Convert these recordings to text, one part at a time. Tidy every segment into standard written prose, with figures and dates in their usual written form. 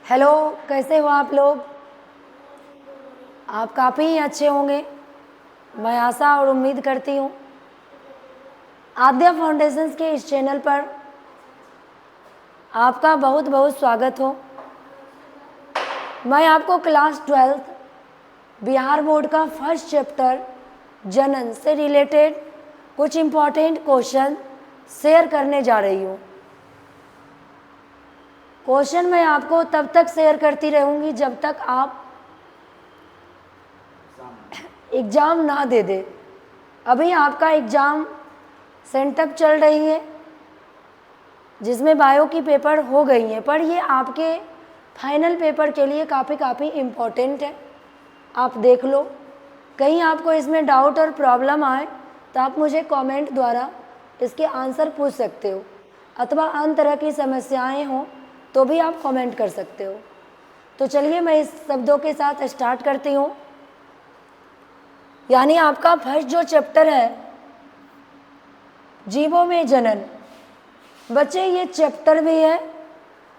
Hello, कैसे हो आप लोग? आप काफ़ी अच्छे होंगे, मैं आशा और उम्मीद करती हूँ। आद्या फाउंडेशंस के इस चैनल पर आपका बहुत बहुत स्वागत हो। मैं आपको क्लास 12 बिहार बोर्ड का फर्स्ट चैप्टर जनन से रिलेटेड कुछ इम्पॉर्टेंट क्वेश्चन शेयर करने जा रही हूँ। क्वेश्चन मैं आपको तब तक शेयर करती रहूँगी जब तक आप एग्ज़ाम ना दे दे। अभी आपका एग्ज़ाम सेंटअप चल रही है जिसमें बायो की पेपर हो गई हैं, पर ये आपके फाइनल पेपर के लिए काफ़ी इम्पोर्टेंट है। आप देख लो, कहीं आपको इसमें डाउट और प्रॉब्लम आए तो आप मुझे कमेंट द्वारा इसके आंसर पूछ सकते हो, अथवा अन्य तरह की समस्याएं हों तो भी आप कमेंट कर सकते हो। तो चलिए मैं इस शब्दों के साथ स्टार्ट करती हूँ। यानी आपका फर्स्ट जो चैप्टर है जीवों में जनन, बच्चे ये चैप्टर भी है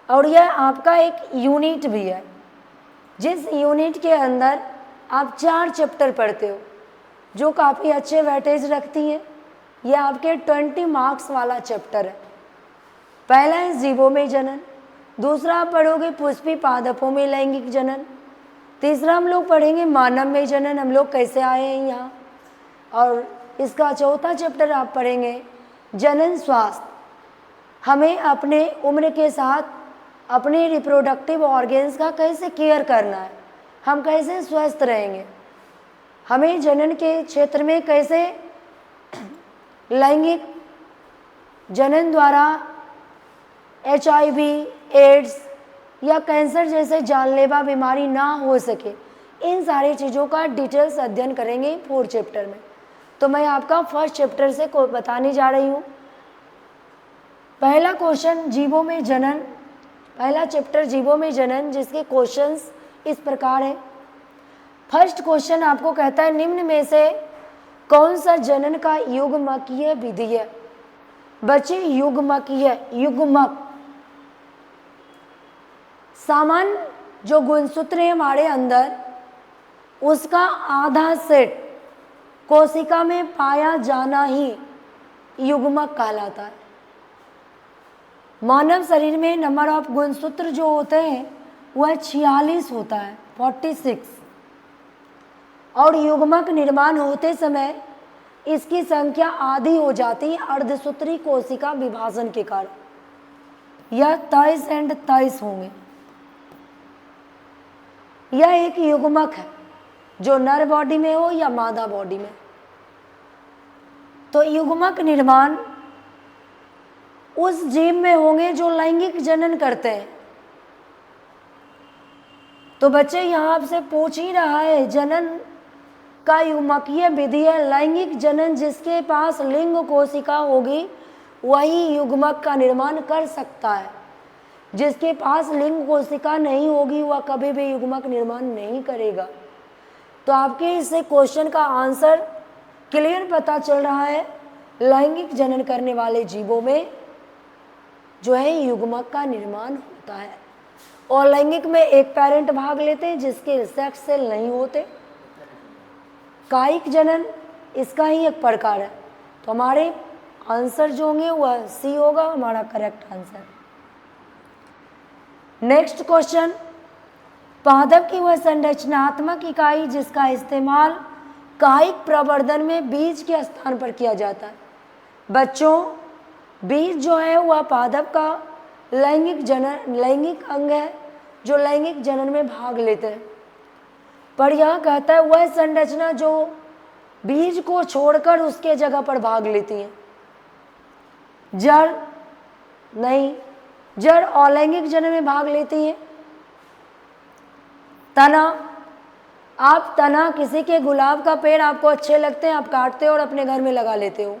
और यह आपका एक यूनिट भी है, जिस यूनिट के अंदर आप 4 चैप्टर पढ़ते हो जो काफ़ी अच्छे वेटेज रखती हैं। यह आपके 20 मार्क्स वाला चैप्टर है। पहला है जीवों में जनन, दूसरा आप पढ़ोगे पुष्पी पादपों में लैंगिक जनन, तीसरा हम लोग पढ़ेंगे मानव में जनन, हम लोग कैसे आए हैं यहाँ, और इसका चौथा चैप्टर आप पढ़ेंगे जनन स्वास्थ्य, हमें अपने उम्र के साथ अपने रिप्रोडक्टिव ऑर्गेन्स का कैसे केयर करना है, हम कैसे स्वस्थ रहेंगे, हमें जनन के क्षेत्र में कैसे लैंगिक जनन द्वारा HIV, एड्स या कैंसर जैसे जानलेवा बीमारी ना हो सके, इन सारी चीज़ों का डिटेल्स अध्ययन करेंगे 4 चैप्टर में। तो मैं आपका फर्स्ट चैप्टर से बताने जा रही हूँ। पहला क्वेश्चन जीवों में जनन, पहला चैप्टर जीवों में जनन, जिसके क्वेश्चंस इस प्रकार हैं। फर्स्ट क्वेश्चन आपको कहता है निम्न में से कौन सा जनन का युग्मकीय विधि है? बच्चे युग्मकीय, युग्मक सामान्य जो गुणसूत्र है हमारे अंदर, उसका आधा सेट कोशिका में पाया जाना ही युग्मक कहलाता है। मानव शरीर में नंबर ऑफ गुणसूत्र जो होते हैं वह 46 होता है, 46, और युग्मक निर्माण होते समय इसकी संख्या आधी हो जाती है अर्धसूत्री कोशिका विभाजन के कारण। यह 23 एंड 23 होंगे। यह एक युग्मक है जो नर बॉडी में हो या मादा बॉडी में। तो युग्मक निर्माण उस जीव में होंगे जो लैंगिक जनन करते हैं। तो बच्चे यहाँ आपसे पूछ ही रहा है जनन का युग्मकीय विधि है लैंगिक जनन, जिसके पास लिंग कोशिका होगी वही युग्मक का निर्माण कर सकता है, जिसके पास लिंग कोशिका नहीं होगी वह कभी भी युग्मक निर्माण नहीं करेगा। तो आपके इसे क्वेश्चन का आंसर क्लियर पता चल रहा है, लैंगिक जनन करने वाले जीवों में जो है युग्मक का निर्माण होता है। और लैंगिक में एक पेरेंट भाग लेते हैं जिसके सेक्स सेल नहीं होते। कायिक जनन इसका ही एक प्रकार है। तो हमारे आंसर जो होंगे वह सी होगा हमारा करेक्ट आंसर। नेक्स्ट क्वेश्चन, पादप की वह संरचनात्मक इकाई जिसका इस्तेमाल कायिक प्रवर्धन में बीज के स्थान पर किया जाता है। बच्चों, बीज जो है वह पादप का लैंगिक अंग है जो लैंगिक जनन में भाग लेते हैं। पर यह कहता है वह संरचना जो बीज को छोड़कर उसके जगह पर भाग लेती है। जड़ नहीं, जड़ अलैंगिक जनन में भाग लेती है। तना, आप तना किसी के गुलाब का पेड़ आपको अच्छे लगते हैं, आप काटते हो और अपने घर में लगा लेते हो।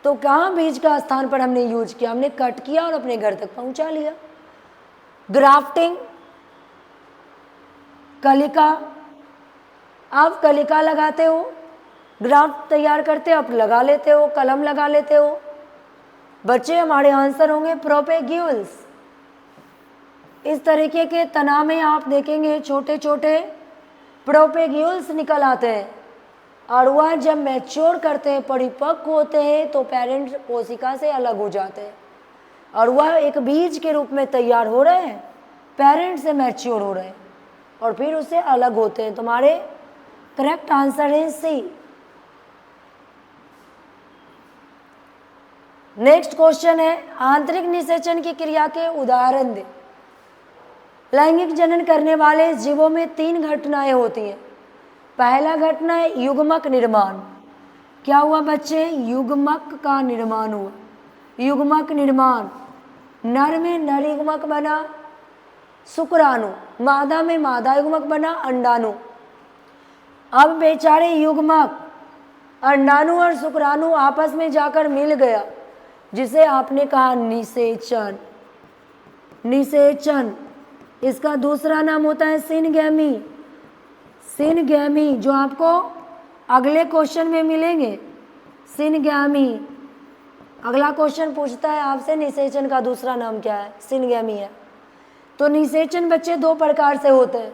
तो कहाँ बीज का स्थान पर हमने यूज किया, हमने कट किया और अपने घर तक पहुंचा लिया। ग्राफ्टिंग, कलिका, आप कलिका लगाते हो, ग्राफ्ट तैयार करते हो, आप लगा लेते हो, कलम लगा लेते हो। बच्चे हमारे आंसर होंगे प्रोपेग्यूल्स। इस तरीके के तना में आप देखेंगे छोटे छोटे प्रोपेग्यूल्स निकल आते हैं और वह जब मैच्योर करते हैं, परिपक्व होते हैं, तो पेरेंट कोशिका से अलग हो जाते हैं और वह एक बीज के रूप में तैयार हो रहे हैं, पेरेंट से मैच्योर हो रहे हैं और फिर उससे अलग होते हैं। तुम्हारे करेक्ट आंसर है सी। नेक्स्ट क्वेश्चन है, आंतरिक निषेचन की क्रिया के उदाहरण दे। लैंगिक जनन करने वाले जीवों में 3 घटनाएं होती हैं। पहला घटना है युग्मक निर्माण। क्या हुआ बच्चे? युग्मक का निर्माण हुआ। युग्मक निर्माण, नर में नर युग्मक बना शुक्राणु, मादा में मादा युग्मक बना अंडाणु। अब बेचारे युग्मक अंडाणु और शुक्राणु आपस में जाकर मिल गया, जिसे आपने कहा निषेचन। निषेचन, इसका दूसरा नाम होता है सिनगैमी। सिनगैमी जो आपको अगले क्वेश्चन में मिलेंगे, सिनगैमी। अगला क्वेश्चन पूछता है आपसे निषेचन का दूसरा नाम क्या है? सिनगैमी है। तो निषेचन बच्चे 2 प्रकार से होते हैं।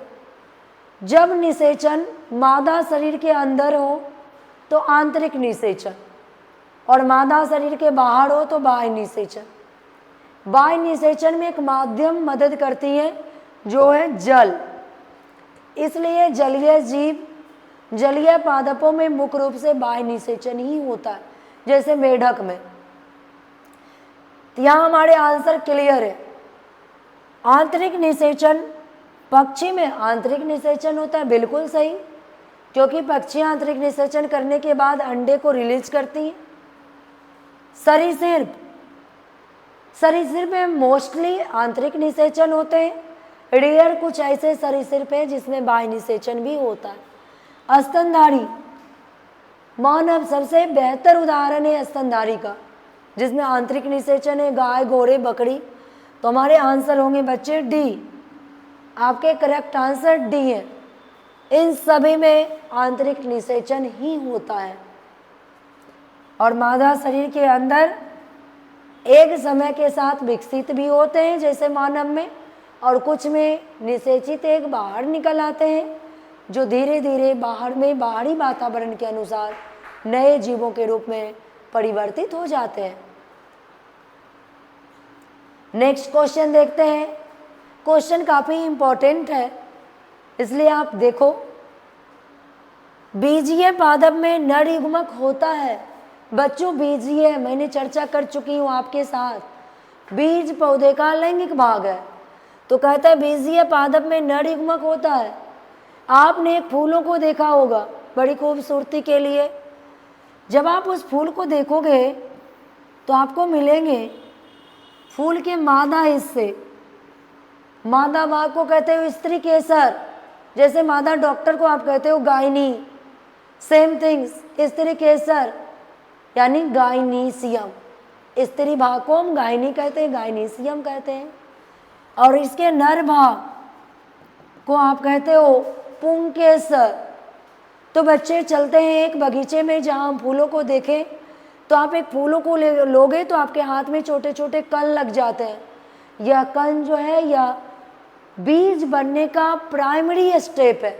जब निषेचन मादा शरीर के अंदर हो तो आंतरिक निषेचन, और मादा शरीर के बाहर हो तो बाह्य निषेचन। बाह्य निषेचन में एक माध्यम मदद करती है जो है जल। इसलिए जलीय जीव, जलीय पादपों में मुख्य रूप से बाह्य निषेचन ही होता है, जैसे मेढक में। यहाँ हमारे आंसर क्लियर है। आंतरिक निषेचन, पक्षी में आंतरिक निषेचन होता है, बिल्कुल सही, क्योंकि पक्षियाँ आंतरिक निषेचन करने के बाद अंडे को रिलीज करती हैं। सरीसृप, सरीसृप में मोस्टली आंतरिक निषेचन होते हैं। रेयर कुछ ऐसे सरीसृप हैं जिसमें बाह्य निषेचन भी होता है। स्तनधारी, मानव सबसे बेहतर उदाहरण है स्तनधारी का, जिसमें आंतरिक निषेचन है, गाय, घोड़े, बकरी। तो हमारे आंसर होंगे बच्चे डी। आपके करेक्ट आंसर डी है। इन सभी में आंतरिक निषेचन ही होता है और मादा शरीर के अंदर एक समय के साथ विकसित भी होते हैं, जैसे मानव में, और कुछ में निषेचित एक बाहर निकल आते हैं, जो धीरे धीरे बाहर में बाहरी वातावरण के अनुसार नए जीवों के रूप में परिवर्तित हो जाते हैं। नेक्स्ट क्वेश्चन देखते हैं। क्वेश्चन काफ़ी इम्पोर्टेंट है, इसलिए आप देखो। बीजीय पादप में नर युग्मक होता है। बच्चों, बीजीय मैंने चर्चा कर चुकी हूँ आपके साथ। बीज पौधे का लैंगिक भाग है, तो कहता है बीजीय पादप में नर युग्मक होता है। आपने फूलों को देखा होगा बड़ी खूबसूरती के लिए। जब आप उस फूल को देखोगे तो आपको मिलेंगे फूल के मादा हिस्से। मादा भाग को कहते हो स्त्री केसर, जैसे मादा डॉक्टर को आप कहते हो गायनी। सेम थिंग्स, स्त्री केसर यानी गायनीसियम। स्त्री भाग को हम गायनी कहते हैं, गायनीसियम कहते हैं। और इसके नर भाग को आप कहते हो पुंकेसर। तो बच्चे चलते हैं एक बगीचे में जहाँ हम फूलों को देखें, तो आप एक फूलों को लोगे तो आपके हाथ में छोटे छोटे कण लग जाते हैं। यह कण जो है यह बीज बनने का प्राइमरी स्टेप है,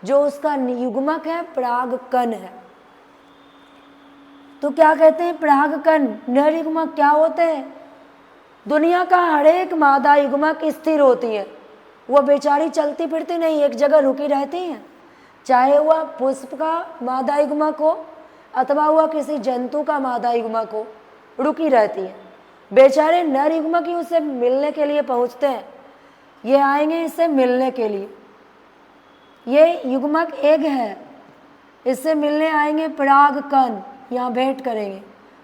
जो उसका युग्मक है, परागकण है। तो क्या कहते हैं परागकण, नर युग्मक क्या होते हैं? दुनिया का हर एक मादा युग्मक स्थिर होती है। वह बेचारी चलती फिरती नहीं, एक जगह रुकी रहती हैं, चाहे वह पुष्प का मादा युग्मक हो अथवा वह किसी जंतु का मादा युग्मक हो, रुकी रहती है। बेचारे नर युग्मक ही उससे मिलने के लिए पहुंचते हैं। ये आएंगे इससे मिलने के लिए। ये युग्मक एग है, इससे मिलने आएंगे परागकण, यहाँ भेंट करेंगे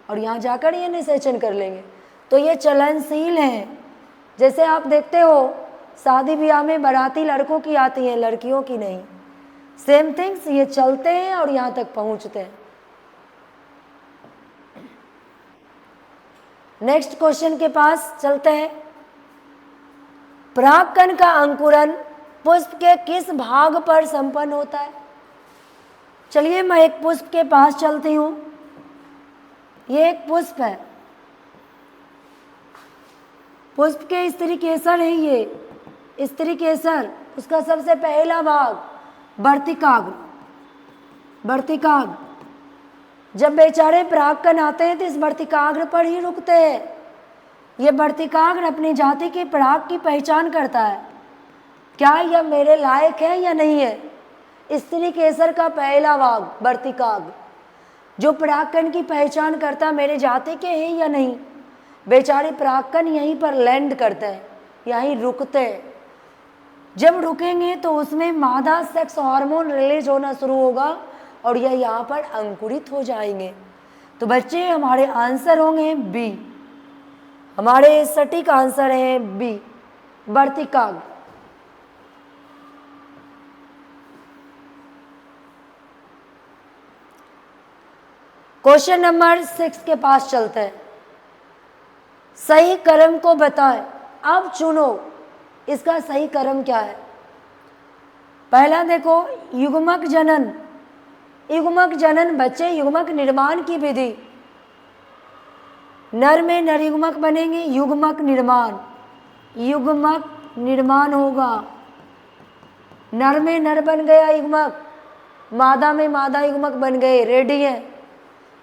और यहाँ जाकर ये निषेचन कर लेंगे। तो ये चलनशील है। जैसे आप देखते हो शादी ब्याह में बाराती लड़कों की आती हैं, लड़कियों की नहीं। सेम थिंग्स, ये चलते हैं और यहाँ तक पहुँचते हैं। नेक्स्ट क्वेश्चन के पास चलते हैं। परागकण का अंकुरन पुष्प के किस भाग पर संपन्न होता है? चलिए मैं एक पुष्प के पास चलती हूँ। ये एक पुष्प है, पुष्प के स्त्री केसर है ये। स्त्री केसर, उसका सबसे पहला भाग वर्तिकाग्र। वर्तिकाग्र, जब बेचारे परागकण आते हैं तो इस वर्तिकाग्र पर ही रुकते हैं। ये वर्तिकाग्र अपनी जाति के पराग की पहचान करता है, क्या यह मेरे लायक है या नहीं है। स्त्री केसर का पहला भाग वर्तिकाग्र, जो परागकण की पहचान करता मेरे जाति के हैं या नहीं। बेचारे परागकण यहीं पर लैंड करते हैं, यहीं रुकते हैं। जब रुकेंगे तो उसमें मादा सेक्स हार्मोन रिलीज होना शुरू होगा और यह यहाँ पर अंकुरित हो जाएंगे। तो बच्चे हमारे आंसर होंगे बी, हमारे सटीक आंसर है बी, वर्तिकाग्र। क्वेश्चन नंबर 6 के पास चलते हैं। सही कर्म को बताएं। अब चुनो इसका सही कर्म क्या है। पहला देखो, युग्मक जनन। युग्मक जनन बच्चे, युग्मक निर्माण की विधि। नर में नर युग्मक बनेंगे, युग्मक निर्माण, युग्मक निर्माण होगा। नर में नर बन गया युग्मक, मादा में मादा युग्मक बन गए, रेडी है।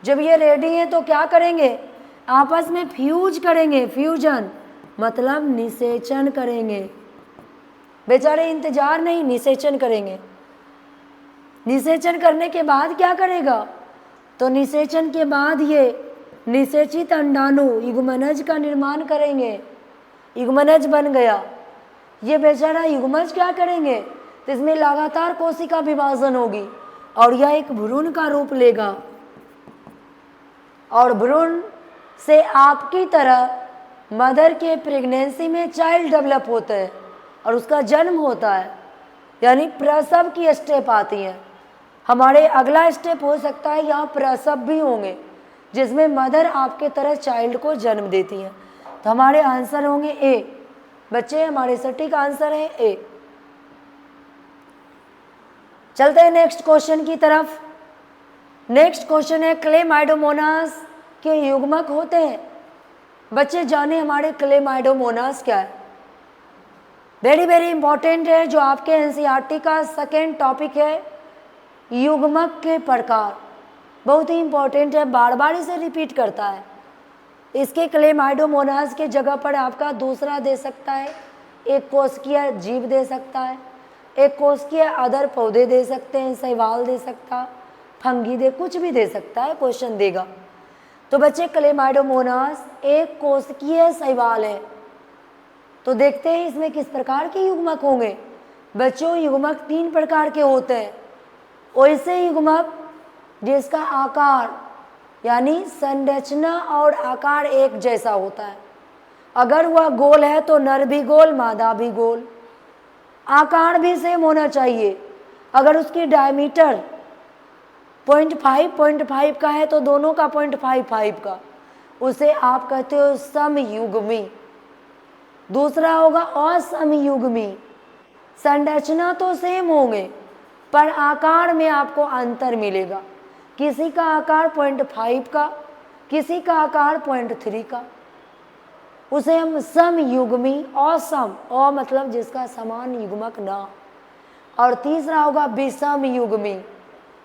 जब ये रेडी है तो क्या करेंगे, आपस में फ्यूज करेंगे। फ्यूजन मतलब निषेचन करेंगे। बेचारे इंतजार नहीं, निषेचन करेंगे। निषेचन करने के बाद क्या करेगा, तो निषेचन के बाद ये निषेचित अंडाणु युग्मनज का निर्माण करेंगे। युग्मनज बन गया। ये बेचारा युग्मज क्या करेंगे, तो इसमें लगातार कोशिका विभाजन होगी और यह एक भ्रूण का रूप लेगा और भ्रूण से आपकी तरह मदर के प्रेगनेंसी में चाइल्ड डेवलप होते हैं और उसका जन्म होता है, यानी प्रसव की स्टेप आती है। हमारे अगला स्टेप हो सकता है यहाँ प्रसव भी होंगे, जिसमें मदर आपके तरह चाइल्ड को जन्म देती है। तो हमारे आंसर होंगे ए। बच्चे हमारे सटीक आंसर है ए। चलते हैं नेक्स्ट क्वेश्चन की तरफ। नेक्स्ट क्वेश्चन है, क्लेमाइडोमोनास के युग्मक होते हैं। बच्चे जाने हमारे क्लेमाइडोमोनास क्या है। वेरी वेरी इंपॉर्टेंट है, जो आपके एनसीईआरटी का सेकेंड टॉपिक है, युग्मक के प्रकार। बहुत ही इंपॉर्टेंट है, बार बार इसे रिपीट करता है। इसके क्लेमाइडोमोनास के जगह पर आपका दूसरा दे सकता है, एक कोशिकीय जीव दे सकता है, एक कोशिकीय अदर पौधे दे सकते हैं, शैवाल दे सकता, फंगी दे, कुछ भी दे सकता है, क्वेश्चन देगा। तो बच्चे क्लेमाइडोमोनास एक कोशिकीय शैवाल है। तो देखते हैं इसमें किस प्रकार के युग्मक होंगे। बच्चों युग्मक 3 प्रकार के होते हैं। वैसे युग्मक जिसका आकार यानी संरचना और आकार एक जैसा होता है। अगर वह गोल है तो नर भी गोल, मादा भी गोल। आकार भी सेम होना चाहिए। अगर उसकी डायमीटर 0.5 का है तो दोनों का 0.55 का, उसे आप कहते हो समयुग्मी। दूसरा होगा असमयुग्मी। संरचना तो सेम होंगे पर आकार में आपको अंतर मिलेगा। किसी का आकार 0.5 का, किसी का आकार 0.3 का, उसे हम समयुग्मी। असम, अ मतलब जिसका समान युग्मक ना। और तीसरा होगा विषम युग्मी।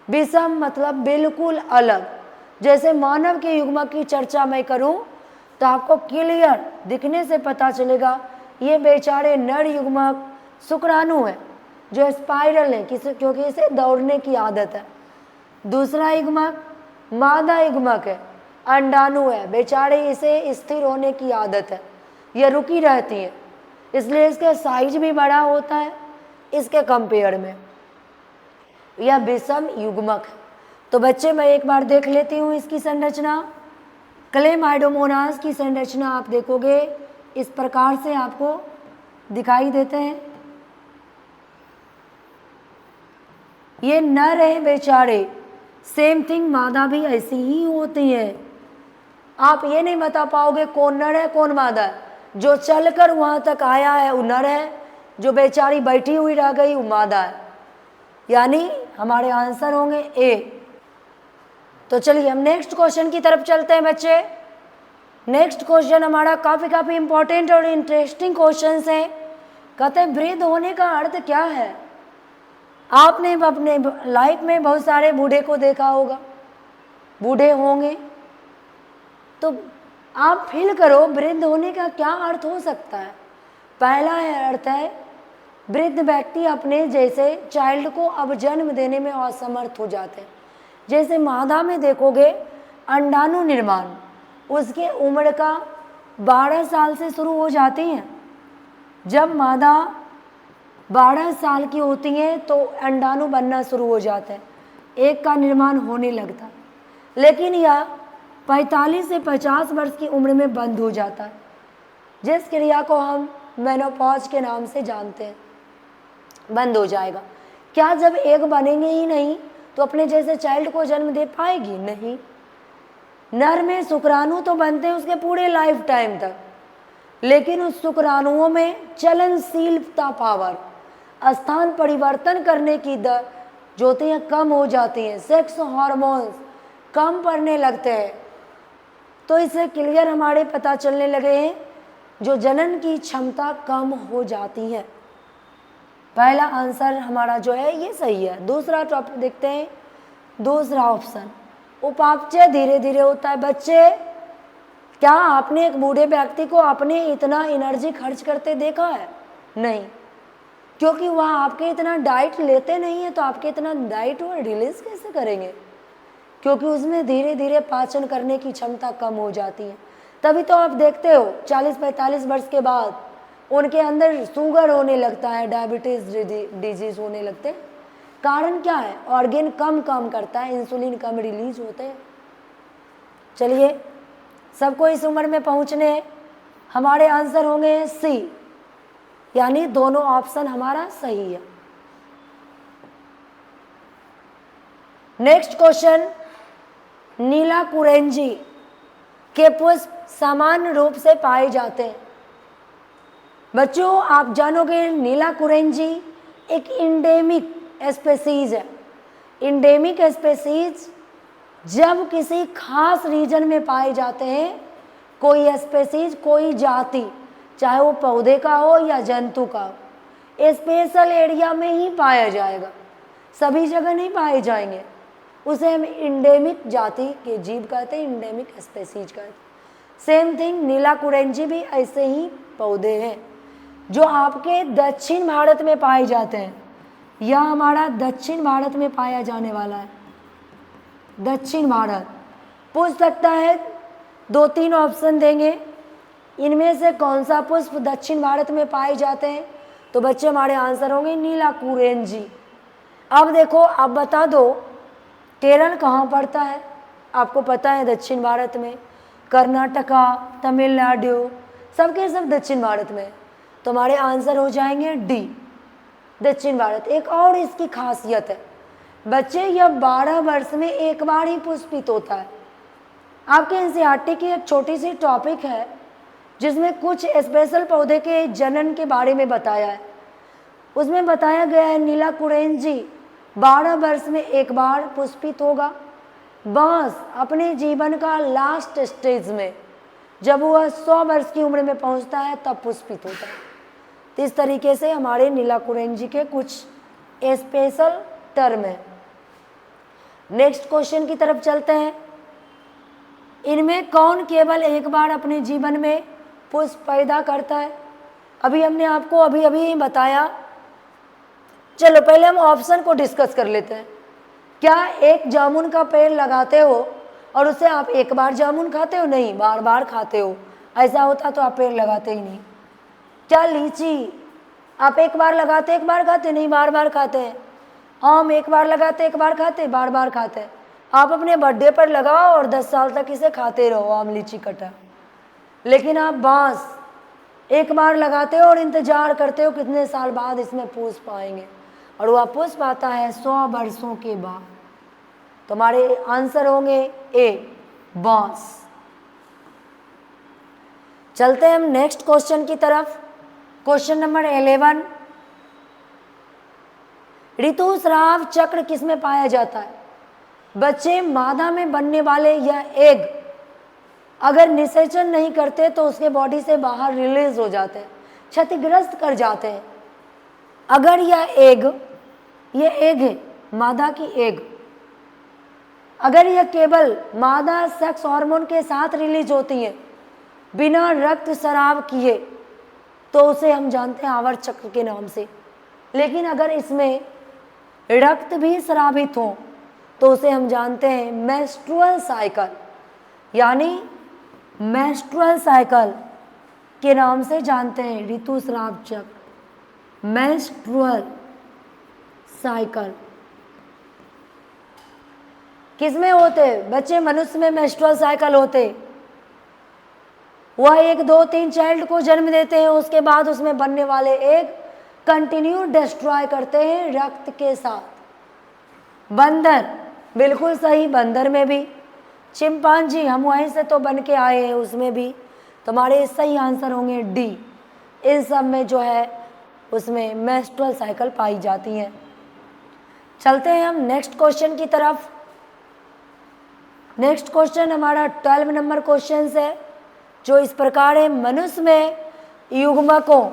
विषम मतलब बिल्कुल अलग। जैसे मानव के युग्मक की चर्चा मैं करूं तो आपको क्लियर दिखने से पता चलेगा, ये बेचारे नर युग्मक शुक्राणु है जो स्पाइरल है, क्योंकि इसे दौड़ने की आदत है। दूसरा युग्मक मादा युग्मक है, अंडाणु है, बेचारे इसे स्थिर होने की आदत है, यह रुकी रहती है, इसलिए इसका साइज भी बड़ा होता है इसके कंपेयर में। यह विषम युग्मक है। तो बच्चे मैं एक बार देख लेती हूँ इसकी संरचना। क्लेमाइडोमोनास की संरचना आप देखोगे इस प्रकार से आपको दिखाई देते हैं। ये नर है बेचारे, सेम थिंग मादा भी ऐसी ही होती है। आप ये नहीं बता पाओगे कौन नर है कौन मादा है। जो चलकर वहाँ तक आया है वो नर है, जो बेचारी बैठी हुई रह गई वो मादा है। यानी हमारे आंसर होंगे ए। तो चलिए हम नेक्स्ट क्वेश्चन की तरफ चलते हैं बच्चे। नेक्स्ट क्वेश्चन हमारा काफ़ी इंपॉर्टेंट और इंटरेस्टिंग क्वेश्चन है। कहते हैं वृद्ध होने का अर्थ क्या है। आपने अपने लाइफ में बहुत सारे बूढ़े को देखा होगा, बूढ़े होंगे, तो आप फील करो वृद्ध होने का क्या अर्थ हो सकता है। पहला अर्थ है वृद्ध व्यक्ति अपने जैसे चाइल्ड को अब जन्म देने में असमर्थ हो जाते हैं। जैसे मादा में देखोगे अंडाणु निर्माण उसके उम्र का 12 साल से शुरू हो जाती है। जब मादा 12 साल की होती है तो अंडाणु बनना शुरू हो जाता है, एक का निर्माण होने लगता है, लेकिन यह 45 से 50 वर्ष की उम्र में बंद हो जाता है, जिस क्रिया को हम मेनोपॉज के नाम से जानते हैं, बंद हो जाएगा। क्या जब एक बनेंगे ही नहीं तो अपने जैसे चाइल्ड को जन्म दे पाएगी? नहीं। नर में शुक्राणु तो बनते हैं उसके पूरे लाइफ टाइम तक, लेकिन उस शुक्राणुओं में चलनशीलता पावर, स्थान परिवर्तन करने की दर जो होती है कम हो जाती है, सेक्स हार्मोन्स कम पड़ने लगते हैं। तो इससे क्लियर हमारे पता चलने लगे हैं जो जनन की क्षमता कम हो जाती है। पहला आंसर हमारा जो है ये सही है। दूसरा टॉपिक देखते हैं, दूसरा ऑप्शन उपापचय धीरे धीरे होता है। बच्चे, क्या आपने एक बूढ़े व्यक्ति को अपने इतना एनर्जी खर्च करते देखा है? नहीं, क्योंकि वह आपके इतना डाइट लेते नहीं है, तो आपके इतना डाइट वो रिलीज कैसे करेंगे? क्योंकि उसमें धीरे धीरे पाचन करने की क्षमता कम हो जाती है। तभी तो आप देखते हो 40-45 वर्ष के बाद उनके अंदर शुगर होने लगता है, डायबिटीज डिजीज होने लगते हैं। कारण क्या है? ऑर्गेन कम काम करता है, इंसुलिन कम रिलीज होते हैं। चलिए, सबको इस उम्र में पहुंचने हैं। हमारे आंसर होंगे सी, यानी दोनों ऑप्शन हमारा सही है। नेक्स्ट क्वेश्चन, नीला कुरेंजी के पुष्प सामान्य रूप से पाए जाते हैं। बच्चों, आप जानोगे नीला कुरेंजी एक इंडेमिक स्पेसीज है। इंडेमिक स्पेसीज जब किसी खास रीजन में पाए जाते हैं, कोई स्पेसीज, कोई जाति, चाहे वो पौधे का हो या जंतु का हो, स्पेशल एरिया में ही पाया जाएगा, सभी जगह नहीं पाए जाएंगे। उसे हम इंडेमिक जाति के जीव कहते हैं, इंडेमिक स्पेसीज कहते हैं। सेम थिंग नीला कुरेंजी भी ऐसे ही पौधे हैं जो आपके दक्षिण भारत में पाए जाते हैं। यह हमारा दक्षिण भारत में पाया जाने वाला है, दक्षिण भारत। पूछ सकता है, 2-3 ऑप्शन देंगे, इनमें से कौन सा पुष्प दक्षिण भारत में पाए जाते हैं? तो बच्चे हमारे आंसर होंगे नीला कुरेंजी। अब देखो, आप बता दो केरल कहाँ पड़ता है? आपको पता है दक्षिण भारत में, कर्नाटका, तमिलनाडु, सबके सब दक्षिण भारत में। तो हमारे आंसर हो जाएंगे डी, दक्षिण भारत। एक और इसकी खासियत है बच्चे, यह 12 वर्ष में एक बार ही पुष्पित होता है। आपके एनसीईआरटी की एक छोटी सी टॉपिक है जिसमें कुछ स्पेशल पौधे के जनन के बारे में बताया है। उसमें बताया गया है नीला कुरेंजी 12 वर्ष में एक बार पुष्पित होगा। बांस अपने जीवन का लास्ट स्टेज में, जब वह 100 वर्ष की उम्र में पहुंचता है, तब पुष्पित होता है। तो इस तरीके से हमारे नीला कुरेंजी के कुछ स्पेशल टर्म है। नेक्स्ट क्वेश्चन की तरफ चलते हैं। इनमें कौन केवल एक बार अपने जीवन में पुष्प पैदा करता है? अभी हमने आपको अभी बताया। चलो पहले हम ऑप्शन को डिस्कस कर लेते हैं। क्या एक जामुन का पेड़ लगाते हो और उसे आप एक बार जामुन खाते हो? नहीं, बार बार खाते हो। ऐसा होता तो आप पेड़ लगाते ही नहीं। क्या लीची आप एक बार लगाते एक बार खाते? नहीं, बार बार खाते हैं। आम एक बार लगाते एक बार खाते, बार बार खाते हैं। आप अपने बर्थडे पर लगाओ और 10 साल तक इसे खाते रहो, आम, लीची, कटहल। लेकिन आप बांस एक बार लगाते हो और इंतजार करते हो कितने साल बाद इसमें पुष्प आएंगे, और वह पुष्प आता है 100 वर्षों के बाद। तो हमारे आंसर होंगे ए, बांस। चलते हैं हम नेक्स्ट क्वेश्चन की तरफ। क्वेश्चन नंबर 11, ऋतुस्राव चक्र किसमें पाया जाता है? बच्चे, मादा में बनने वाले यह एग अगर निषेचन नहीं करते तो उसके बॉडी से बाहर रिलीज हो जाते हैं, क्षतिग्रस्त कर जाते हैं। अगर यह एग, ये एग है, मादा की एग, अगर यह केवल मादा सेक्स हार्मोन के साथ रिलीज होती है बिना रक्त स्राव किए, तो उसे हम जानते हैं आवर्त चक्र के नाम से। लेकिन अगर इसमें रक्त भी स्रावित हो तो उसे हम जानते हैं मेंस्ट्रुअल साइकिल, यानी मेंस्ट्रुअल साइकिल के नाम से जानते हैं, ऋतुस्राव चक्र, मेंस्ट्रुअल साइकिल। किसमें होते बच्चे? मनुष्य में मेंस्ट्रुअल साइकिल होते। वह 1, 2, 3 चाइल्ड को जन्म देते हैं, उसके बाद उसमें बनने वाले एग कंटिन्यू डिस्ट्रॉय करते हैं रक्त के साथ। बंदर, बिल्कुल सही, बंदर में भी। चिंपांजी, हम वहीं से तो बन के आए हैं, उसमें भी। तुम्हारे सही आंसर होंगे डी। इन सब में जो है उसमें मेंस्ट्रुअल साइकिल पाई जाती हैं। चलते हैं हम नेक्स्ट क्वेश्चन की तरफ। नेक्स्ट क्वेश्चन हमारा 12 नंबर क्वेश्चन है, जो इस प्रकार है। मनुष्य में युग्मकों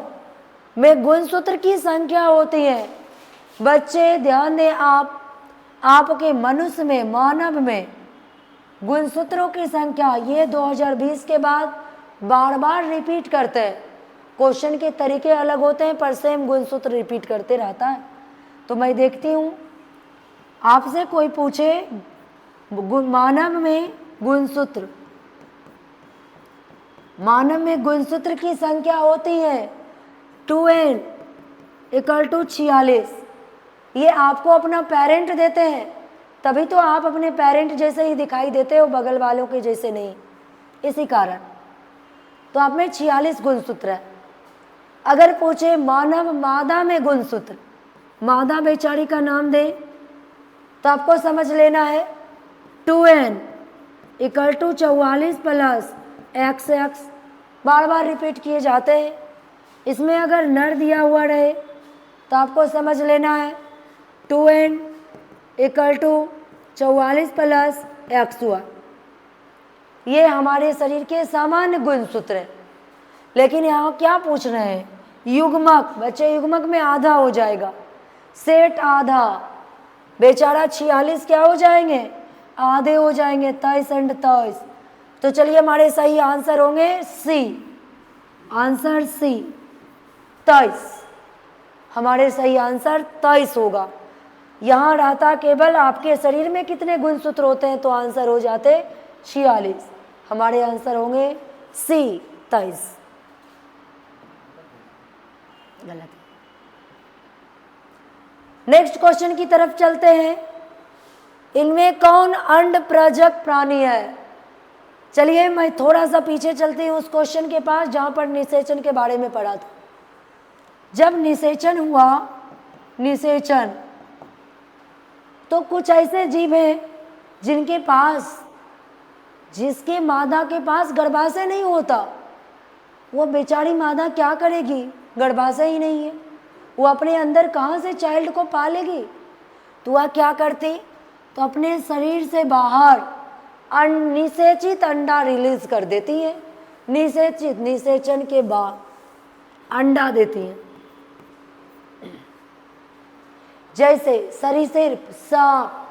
में गुणसूत्र की संख्या होती है। बच्चे ध्यान दें, आपके मनुष्य में, मानव में गुणसूत्रों की संख्या, ये 2020 के बाद बार बार रिपीट करते हैं। क्वेश्चन के तरीके अलग होते हैं पर सेम गुणसूत्र रिपीट करते रहता है। तो मैं देखती हूँ, आपसे कोई पूछे मानव में गुणसूत्र, मानव में गुणसूत्र की संख्या होती है 2n = 46। ये आपको अपना पेरेंट देते हैं, तभी तो आप अपने पेरेंट जैसे ही दिखाई देते हो, बगल वालों के जैसे नहीं, इसी कारण। तो आप में 46 गुणसूत्र है। अगर पूछे मानव मादा में गुणसूत्र, मादा बेचारी का नाम दे, तो आपको समझ लेना है 2n = 44 + XX, बार बार रिपीट किए जाते हैं। इसमें अगर नर दिया हुआ रहे तो आपको समझ लेना है 2n = 44 + XY। ये हमारे शरीर के सामान्य गुणसूत्र हैं। लेकिन यहाँ क्या पूछ रहे हैं? युग्मक। बच्चे युग्मक में आधा हो जाएगा, सेट आधा, बेचारा 46 क्या हो जाएंगे? आधे हो जाएंगे, 23 और 23। तो चलिए हमारे सही आंसर होंगे सी, आंसर सी 23। हमारे सही आंसर 23 होगा। यहाँ रहता केवल आपके शरीर में कितने गुणसूत्र होते हैं, तो आंसर हो जाते 46। हमारे आंसर होंगे सी 23। गलत है। नेक्स्ट क्वेश्चन की तरफ चलते हैं। इनमें कौन अंड प्रजक प्राणी है? चलिए मैं थोड़ा सा पीछे चलती हूँ उस क्वेश्चन के पास जहाँ पर निषेचन के बारे में पढ़ा था। जब निषेचन हुआ, निषेचन, तो कुछ ऐसे जीव हैं जिनके पास, जिसके मादा के पास गर्भाशय नहीं होता। वो बेचारी मादा क्या करेगी? गर्भाशय ही नहीं है, वो अपने अंदर कहाँ से चाइल्ड को पालेगी? तो वह क्या करती? तो अपने शरीर से बाहर निषेचित अंडा रिलीज कर देती है। निषेचित, निषेचन के बाद अंडा देती है। जैसे सरीसृप, सांप,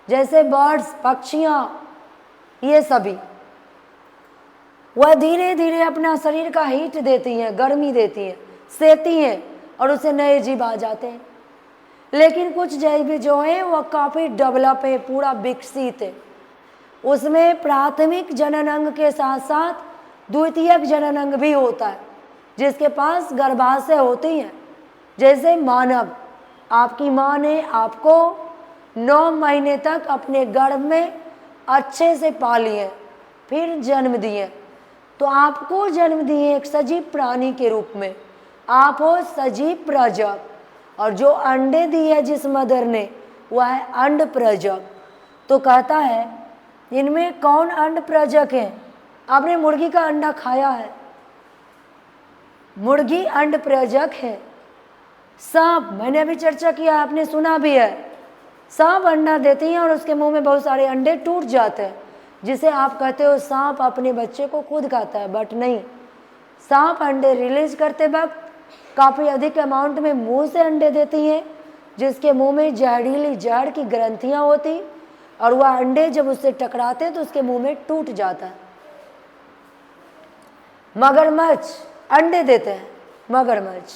जैसे बर्ड्स, पक्षियाँ, ये सभी वह धीरे धीरे अपना शरीर का हीट देती हैं, गर्मी देती हैं, सेती हैं और उसे नए जीव आ जाते हैं। लेकिन कुछ जीव जो हैं वह काफ़ी डेवलप है, पूरा विकसित है। उसमें प्राथमिक जनन अंग के साथ साथ द्वितीयक जनन अंग भी होता है, जिसके पास गर्भाशय होती हैं। जैसे मानव, आपकी माँ ने आपको 9 महीने तक अपने गर्भ में अच्छे से पाली है, फिर जन्म दिए, तो आपको जन्म दिए एक सजीव प्राणी के रूप में। आप हो सजीव प्रजक, और जो अंडे दिए जिस मदर ने वह है अंड प्रजक। तो कहता है इनमें कौन अंड प्रजक है? आपने मुर्गी का अंडा खाया है, मुर्गी अंड प्रजक है। सांप, मैंने अभी चर्चा किया, आपने सुना भी है, सांप अंडा देती हैं और उसके मुंह में बहुत सारे अंडे टूट जाते हैं, जिसे आप कहते हो सांप अपने बच्चे को खुद खाता है, बट नहीं, सांप अंडे रिलीज करते वक्त काफ़ी अधिक अमाउंट में मुंह से अंडे देती हैं, जिसके मुंह में जहरीली जड़ की ग्रंथियां होती और वह अंडे जब उससे टकराते तो उसके मुंह में टूट जाता है। मगरमच्छ अंडे देते हैं। मगरमच्छ,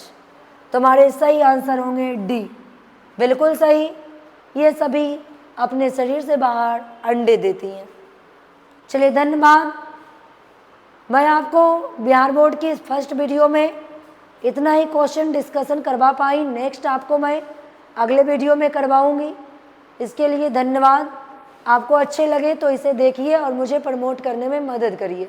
तुम्हारे सही आंसर होंगे डी, बिल्कुल सही। ये सभी अपने शरीर से बाहर अंडे देती हैं। चलिए धन्यवाद। मैं आपको बिहार बोर्ड की इस फर्स्ट वीडियो में इतना ही क्वेश्चन डिस्कशन करवा पाई। नेक्स्ट आपको मैं अगले वीडियो में करवाऊंगी। इसके लिए धन्यवाद। आपको अच्छे लगे तो इसे देखिए और मुझे प्रमोट करने में मदद करिए।